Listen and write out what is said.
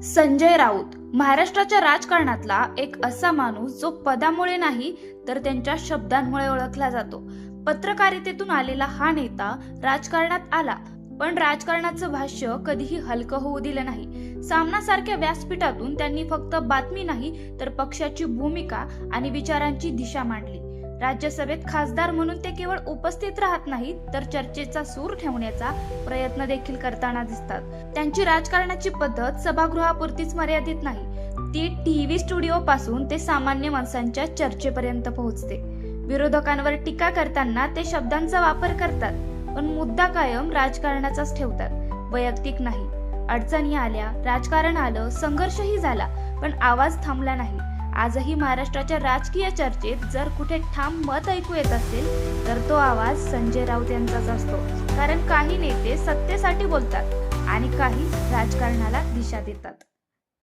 संजय राऊत महाराष्ट्राच्या राजकारणातला एक असा माणूस जो पदामुळे नाही तर त्यांच्या शब्दांमुळे ओळखला जातो। पत्रकारितेतून आलेला हा नेता राजकारणात आला, पण राजकारणाचं भाष्य कधीही हलकं होऊ दिलं नाही। सामनासारख्या व्यासपीठातून त्यांनी फक्त बातमी नाही तर पक्षाची भूमिका आणि विचारांची दिशा मांडली। राज्यसभेत खासदार म्हणून ते केवळ उपस्थित राहत नाहीत तर चर्चेचा सूर ठेवण्याचा प्रयत्न देखील करताना दिसतात। त्यांची राजकारणाची पद्धत सभागृहापुरतीच मर्यादित नाही, ती टीव्ही स्टुडिओ पासून ते सामान्य माणसांच्या चर्चेपर्यंत पोहोचते। विरोधकांवर टीका करताना ते शब्दांचा वापर करतात, पण मुद्दा कायम राजकारणाचाच ठेवतात, वैयक्तिक नाही। अडचणी आल्या, राजकारण आलं, संघर्षही झाला, पण आवाज थांबला नाही। आजही महाराष्ट्राच्या राजकीय चर्चेत जर कुठे ठाम मत ऐकू येत असेल तर तो आवाज संजय राऊत यांचाच असतो। कारण काही नेते सत्तेसाठी बोलतात आणि काही राजकारणाला दिशा देतात।